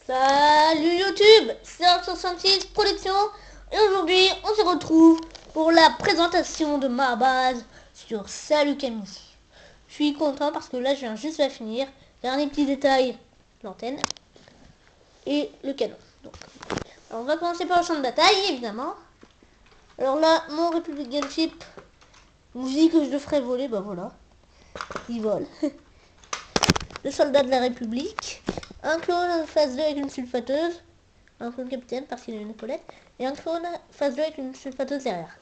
Salut YouTube, c'est 66 Production et aujourd'hui on se retrouve pour la présentation de ma base sur Salut Camille. Je suis content parce que là je viens juste de finir. Dernier petit détail, l'antenne et le canon. Donc, alors on va commencer par le champ de bataille évidemment. Alors là mon Republic Gunship, on dit que je le ferai voler, bah voilà, il vole. Le soldat de la République, un clone phase 2 avec une sulfateuse, un clone capitaine parce qu'il a une épaulette, et un clone phase 2 avec une sulfateuse derrière,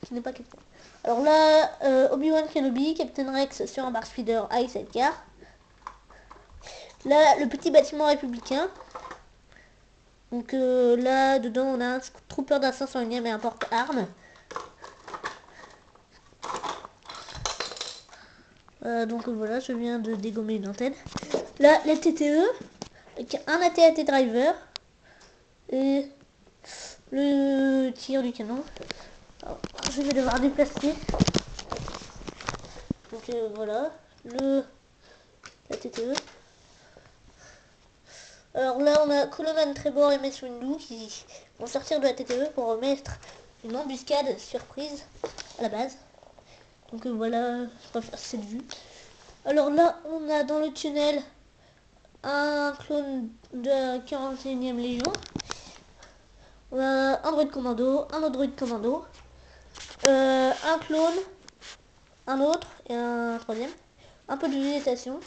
qui n'est pas capitaine. Alors là, Obi-Wan Kenobi, Captain Rex sur un bar speeder à sidecar. Là, le petit bâtiment républicain. Donc là, dedans, on a un trooper d'assaut sur une et un porte-armes. Donc voilà, je viens de dégommer une antenne. Là, les TTE, un AT-AT driver et le tir du canon. Alors, je vais devoir déplacer. Donc voilà, la TTE. Alors là, on a Coleman, Trevor et Mace Windu qui vont sortir de la TTE pour remettre une embuscade surprise à la base. Donc voilà, je préfère cette vue. Alors là, on a dans le tunnel un clone de la 41e Légion. On a un droïde commando, un autre droïde commando, un clone, un autre et un troisième. Un peu de végétation.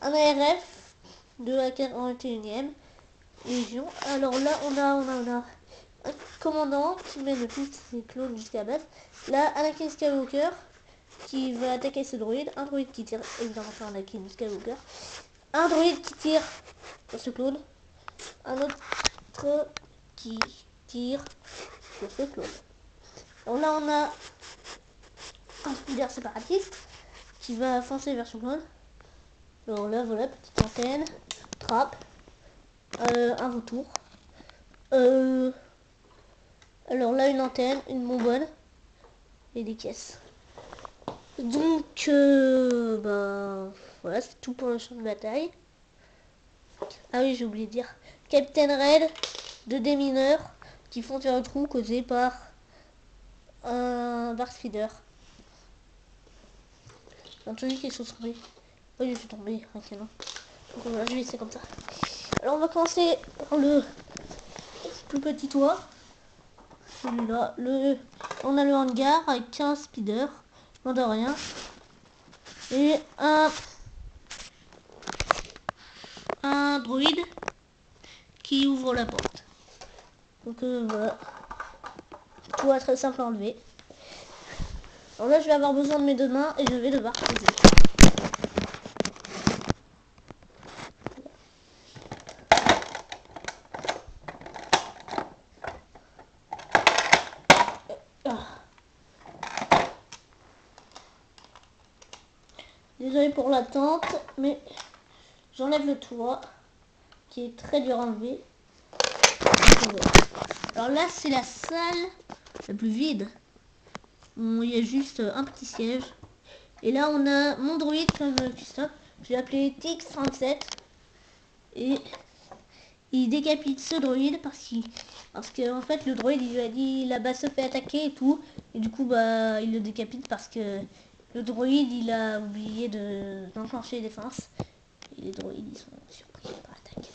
Un ARF de la 41e Légion. Alors là, on a un commandant qui mène tous ses clones jusqu'à la base. Là, Anakin Skywalker qui va attaquer ce droïde. Un droïde qui tire évidemment sur Anakin Skywalker. Un droïde qui tire sur ce clone. Un autre qui tire sur ce clone. Alors là, on a un speeder séparatiste qui va foncer vers ce clone. Alors là, voilà, petite antenne, trappe, un retour. Alors là, une antenne, une bonbonne et des caisses. Donc, bah, voilà, c'est tout pour le champ de bataille. Ah oui, j'ai oublié de dire. Captain Red, 2 démineurs qui font un trou causé par un bar speeder. J'ai entendu quelque chose tomber. Oui, je suis tombé, un canon. Donc voilà, je vais laisser comme ça. Alors on va commencer par le plus petit toit. Celui-là. On a le hangar avec 15 speeders. Non de rien. Et un droïde qui ouvre la porte. Donc voilà. Tout va très simple à enlever. Alors là je vais avoir besoin de mes deux mains et je vais devoir poser. Désolé pour l'attente, mais j'enlève le toit qui est très dur à enlever. Alors là c'est la salle la plus vide. Bon, il y a juste un petit siège. Et là on a mon droïde comme Christophe. J'ai appelé TX37. Et il décapite ce droïde parce que en fait le droïde il lui a dit la base se fait attaquer et tout. Et du coup bah il le décapite parce que le droïde il a oublié d'enclencher les défenses. Et les droïdes ils sont surpris par l'attaque.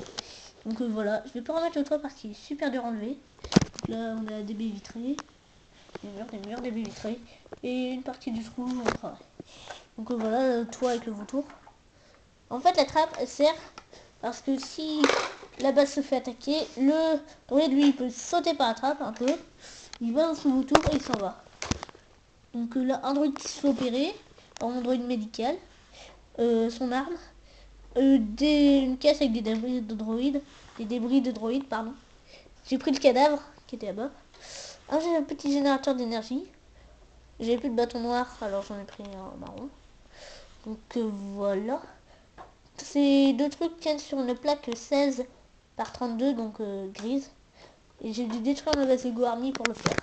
Donc voilà, je vais pas remettre le toit parce qu'il est super dur à enlever. Donc là on a des baies vitrées. Des murs, des baies vitrées. Et une partie du trou on travaille. Donc voilà le toit avec le vautour. En fait la trappe elle sert parce que si la base se fait attaquer, le droïde lui il peut sauter par la trappe un peu. Il va dans son vautour et il s'en va. Donc là un droïde qui se fait opérer. Alors mon droïde médical. Son arme. Une caisse avec des débris de droïde. Des débris de droïde, pardon. J'ai pris le cadavre qui était là-bas. Un petit générateur d'énergie. J'avais plus de bâton noir, alors j'en ai pris un marron. Donc voilà. Ces deux trucs tiennent sur une plaque 16 par 32, donc grise. Et j'ai dû détruire ma base Lego Army pour le faire.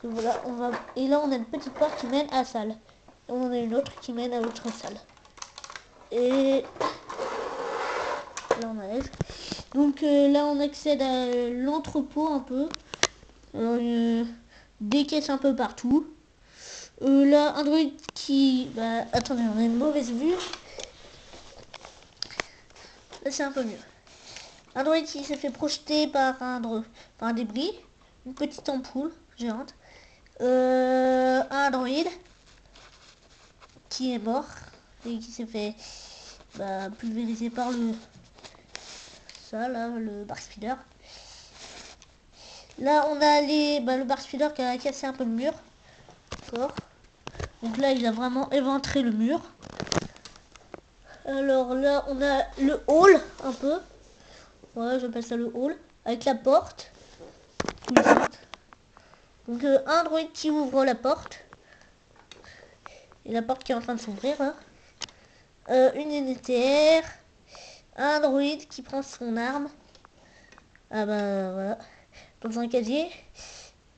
Donc voilà, et là on a une petite porte qui mène à la salle. Et on en a une autre qui mène à l'autre salle. Et Donc là on accède à l'entrepôt un peu. Alors, des caisses un peu partout. Là Android qui... Bah attendez, on a une mauvaise vue. Là c'est un peu mieux. Android qui s'est fait projeter par un débris. Une petite ampoule géante. Un Android qui est mort et qui s'est fait pulvériser par le Bark Speeder. Là on a le Bark Speeder qui a cassé un peu le mur. D'accord. Donc là il a vraiment éventré le mur. Alors là on a le hall un peu. Ouais, j'appelle ça le hall. Avec la porte. Donc un droïde qui ouvre la porte. Et la porte qui est en train de s'ouvrir. Hein. Une NTR. Un droïde qui prend son arme. Ah bah voilà. Dans un casier.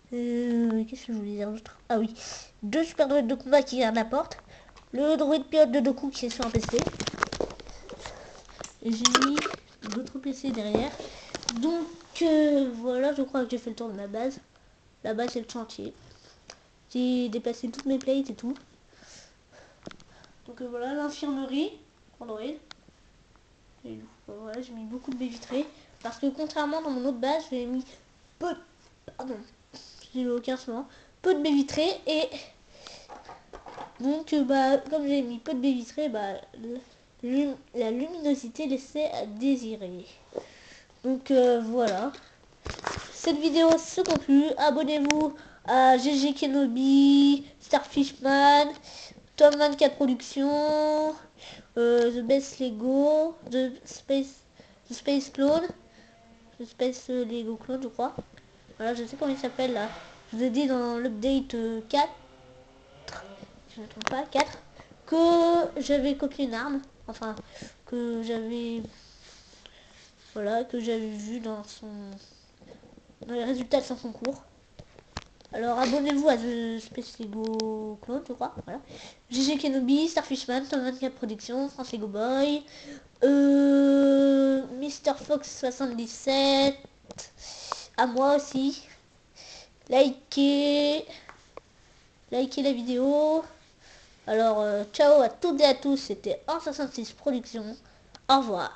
Qu'est-ce que je voulais dire d'autre? Ah oui. Deux super droïdes de combat qui gardent la porte. Le droïde pilote de Doku qui est sur un PC. Et j'ai mis d'autres PC derrière. Donc voilà, je crois que j'ai fait le tour de ma base. Là-bas c'est le chantier. J'ai déplacé toutes mes plates et tout. Donc voilà, l'infirmerie Android. Et voilà, j'ai mis beaucoup de baies vitrées. Parce que contrairement dans mon autre base, j'ai mis peu... Pardon, j'ai eu aucun moment. Peu de baies vitrées et... Donc comme j'ai mis peu de baies vitrées, la luminosité laissait à désirer. Donc voilà. Cette vidéo se conclut. Abonnez-vous à GG Kenobi, Starfishman, Tom24 Productions, The Best Lego, The Space Clone, The Space Lego Clone, je crois. Voilà, je sais comment il s'appelle là. Je vous ai dit dans l'update 4, si je ne me trompe pas, 4, que j'avais copié une arme. Enfin, que j'avais... Voilà, que j'avais vu dans les résultats de son concours. Alors abonnez-vous à The Space Lego Clone, je crois. Voilà. GG Kenobi, Starfishman, Tom24 Productions, France Lego Boy, Mr Fox 77, à moi aussi. Likez la vidéo. Alors ciao à toutes et à tous, c'était 166 Productions. Au revoir.